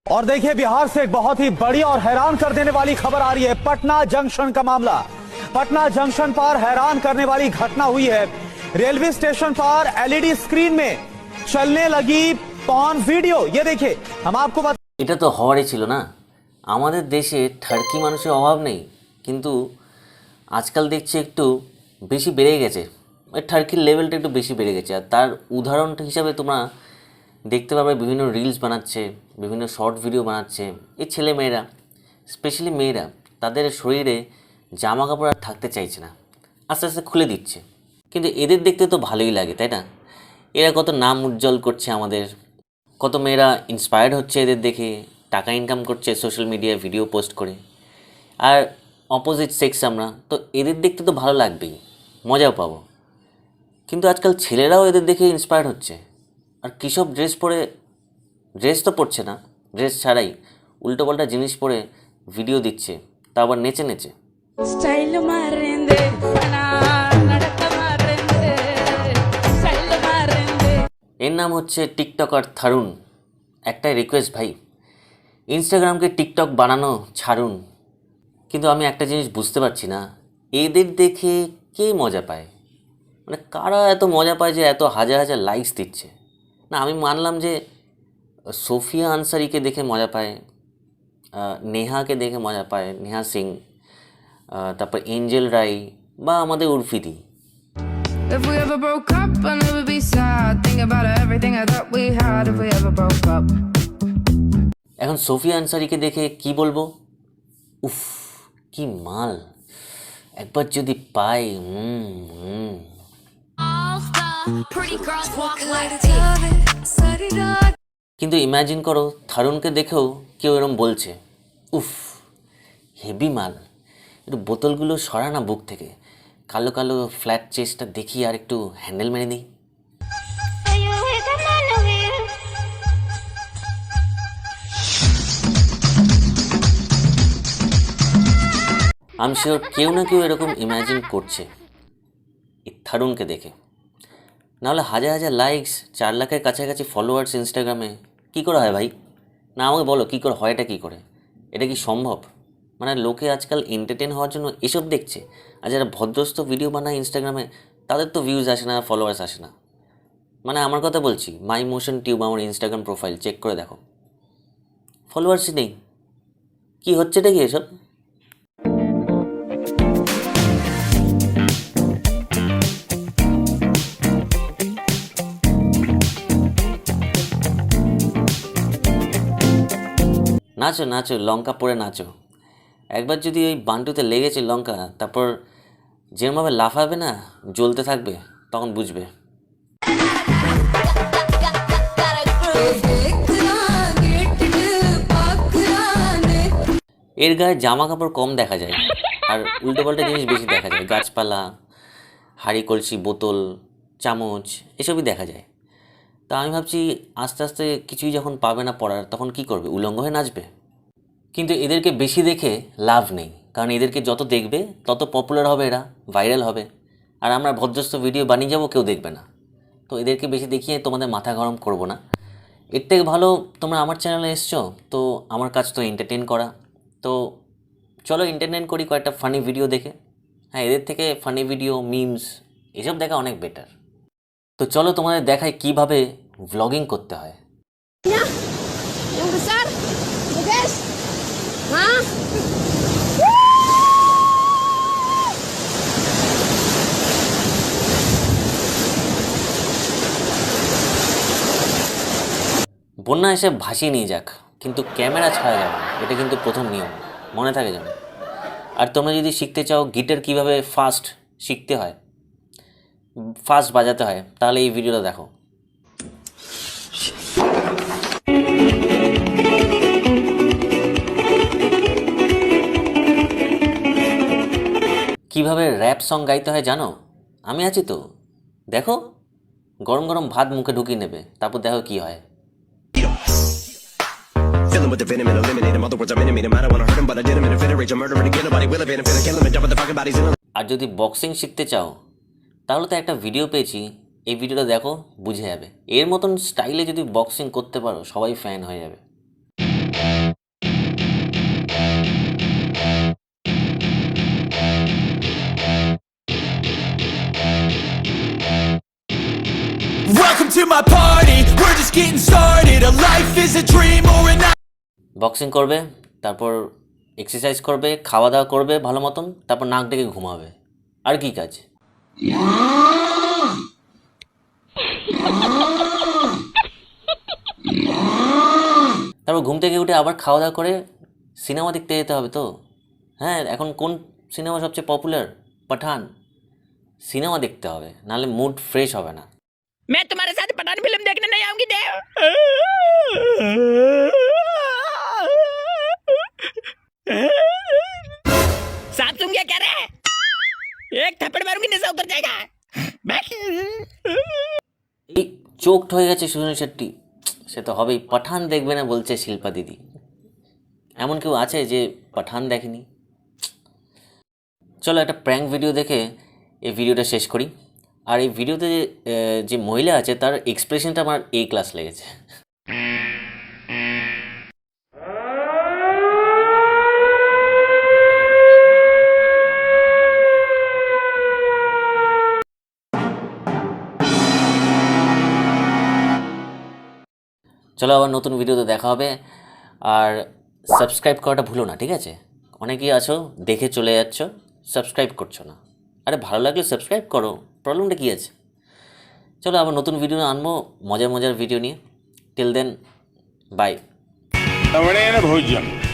और देखिए बिहार से एक बहुत ही बड़ी और हैरान कर देने वाली खबर आ रही है। पटना जंक्शन का मामला। पटना जंक्शन पर हैरान करने वाली घटना हुई है। रेलवे स्टेशन पर एलईडी स्क्रीन में चलने लगी पॉर्न वीडियो। ये देखिए, हम आपको এটা তো হওয়ারই ছিল না। আমাদের দেশে ঠারকি মানুষের অভাব নেই, কিন্তু আজকাল দেখছি একটু বেশি বেড়ে গেছে। ওই ঠারকির লেভেলটা একটু বেশি বেড়ে গেছে। আর তার উদাহরণটা হিসাবে তোমরা দেখতে পাবে বিভিন্ন রিলস বানাচ্ছে, বিভিন্ন শর্ট ভিডিও বানাচ্ছে। এই ছেলে মেয়েরা, স্পেশালি মেয়েরা, তাদের শরীরে জামা কাপড় আর থাকতে চাইছে না, আস্তে আস্তে খুলে দিচ্ছে। কিন্তু এদের দেখতে তো ভালোই লাগে, তাই না? এরা কত নাম উজ্জ্বল করছে আমাদের, কত মেয়েরা ইন্সপায়ার্ড হচ্ছে এদের দেখে, টাকা ইনকাম করছে সোশ্যাল মিডিয়ায় ভিডিও পোস্ট করে। আর অপোজিট সেক্স আমরা, তো এদের দেখতে তো ভালো লাগবেই, মজাও পাবো। কিন্তু আজকাল ছেলেরাও এদের দেখে ইন্সপায়ার্ড হচ্ছে। আর কীসব ড্রেস পরে, ড্রেস তো পরছে না, ড্রেস ছাড়াই উল্টোপাল্টা জিনিস পরে ভিডিও দিচ্ছে, তা আবার নেচে নেচে। এর নাম হচ্ছে টিকটকার থারুন। একটাই রিকোয়েস্ট ভাই, ইনস্টাগ্রামকে টিকটক বানানো ছাড়ুন। কিন্তু আমি একটা জিনিস বুঝতে পারছি না, এদের দেখে কে মজা পায়? মানে কারা এত মজা পায় যে এত হাজার হাজার লাইকস দিচ্ছে? না, আমি মানলাম যে সোফিয়া আনসারিকে দেখে মজা পায়, নেহাকে দেখে মজা পায়, নেহা সিং, তারপর এঞ্জেল রাই বা আমাদের উর্ফিদি। If we ever broke up, I'll never be sad. Think about everything I thought we had if we ever broke up. এখন সোফিয়া আনসারিকে দেখে কি বলবো? উফ, কি মাল! একবার যদি পাই। কিন্তু ইমাজিন করো, থারুনকে দেখেও কেউ এরম বলছে, উফ হেভি মাল, একটু বোতলগুলো সরা না বুক থেকে, কালো কালো ফ্ল্যাট চেস্টটা দেখি আর একটু হ্যান্ডেল মেরে দিই। আমি শিওর কেউ না কেউ এরকম ইমাজিন করছে এই থারুনকে দেখে। নাহলে হাজার হাজার লাইকস, 4 লাখের কাছাকাছি ফলোয়ার্স ইনস্টাগ্রামে কী করে হয় ভাই? না আমাকে বলো কী করে হয়, এটা কী করে? এটা কি সম্ভব? মানে লোকে আজকাল এন্টারটেন হওয়ার জন্য এসব দেখছে, আর যারা ভদ্রস্থ ভিডিও বানায় ইনস্টাগ্রামে তাদের তো ভিউজ আসে না, ফলোয়ার্স আসে না। মানে আমার কথা বলছি, মাই মোশন টিউব আমার ইনস্টাগ্রাম প্রোফাইল চেক করে দেখো, ফলোয়ার্সই নেই। কী হচ্ছে এটা কি এসব? নাচো নাচো, লঙ্কা পড়ে নাচো। একবার যদি ওই বান্টুতে লেগেছে লঙ্কা, তারপর যেরমভাবে লাফাবে না, জ্বলতে থাকবে, তখন বুঝবে। এর গায়ে জামা কাপড় কম দেখা যায়, আর উল্টোপাল্টা জিনিস বেশি দেখা যায়। গাছপালা, হাঁড়ি কলসি, বোতল, চামচ, এসবই দেখা যায়। তা আমি ভাবছি আস্তে আস্তে কিছুই যখন পাবে না পড়ার, তখন কি করবে? উলঙ্গ হয়ে নাচবে। কিন্তু এদেরকে বেশি দেখে লাভ নেই, কারণ এদেরকে যত দেখবে তত পপুলার হবে, এরা ভাইরাল হবে, আর আমরা ভদ্রস্থ ভিডিও বানিয়ে যাবো, কেউ দেখবে না। তো এদেরকে বেশি দেখিয়ে তোমাদের মাথা গরম করব না। এর থেকে ভালো তোমরা আমার চ্যানেলে এসছো, তো আমার কাজ তো এন্টারটেন করা। তো চলো এন্টারটেন করি কয়েকটা ফানি ভিডিও দেখে। হ্যাঁ, এদের থেকে ফানি ভিডিও, মিমস, এসব দেখা অনেক বেটার। তো চলো তোমাদের দেখাই কিভাবে ভ্লগিং করতে হয়। বন্যা এসে ভাসিয়ে নিয়ে যাক, কিন্তু ক্যামেরা ছাড়া যাবে না, এটা কিন্তু প্রথম নিয়ম, মনে থাকে যেন। আর তোমরা যদি শিখতে চাও গিটার কিভাবে ফাস্ট শিখতে হয়, ফাস্ট বাজাতে হয়, তাহলে এই ভিডিওটা দেখো। কিভাবে র্যাপ সং গাইতে হয় জানো? আমি আছি তো, দেখো। গরম গরম ভাত মুখে ঢুকিয়ে নেবে, তারপর দেখো কি হয়। আর যদি বক্সিং শিখতে চাও, তাহলে তো একটা ভিডিও পেয়েছি, এই ভিডিওটা দেখো, বুঝে যাবে। এর মতন স্টাইলে যদি বক্সিং করতে পারো, সবাই ফ্যান হয়ে যাবে। to my party, we're just getting started. A life is a dream or an boxing করবে, তারপর এক্সারসাইজ করবে, খাওয়া দাওয়া করবে ভালো মতন, তারপর নাক ডেকে ঘুমাবে। আর কি কাজ? তারপর ঘুম থেকে উঠে আবার খাওয়া দাওয়া করে সিনেমা দেখতে যেতে হবে তো। হ্যাঁ, এখন কোন সিনেমা সবচেয়ে পপুলার? পাঠান। সিনেমা দেখতে হবে, নাহলে মুড ফ্রেশ হবে না। मैं तुम्हारे साथ पठान फिल्म देखने नहीं आऊंगी देव। सांप सूंघ गया क्या रे? एक थप्पड़ मारूंगी नशा उतर जाएगा। बैठ। এই চোখড হয়ে গেছে সুজন শেট্টি, সে তো হবেই। পাঠান দেখবে না বলছে শিল্পা দিদি। এমন কেউ আছে যে পাঠান দেখেনি? চলো একটা প্র্যাঙ্ক ভিডিও দেখে এই ভিডিওটা শেষ করি। আর এই ভিডিওতে যে মহিলা আছে তার এক্সপ্রেশনটা আমার এ ক্লাস লেগেছে। চলো আবার নতুন ভিডিওতে দেখা হবে। আর সাবস্ক্রাইব করাটা ভুলো না, ঠিক আছে? অনেকেই আছো দেখে চলে যাচ্ছ, সাবস্ক্রাইব করছো না। আরে ভালো লাগলে সাবস্ক্রাইব করো, প্রবলেমটা কী আছে? চলো আবার নতুন ভিডিও আনবো, মজার মজার ভিডিও নিয়ে। Till then, bye. रमणेन भोज्यम्।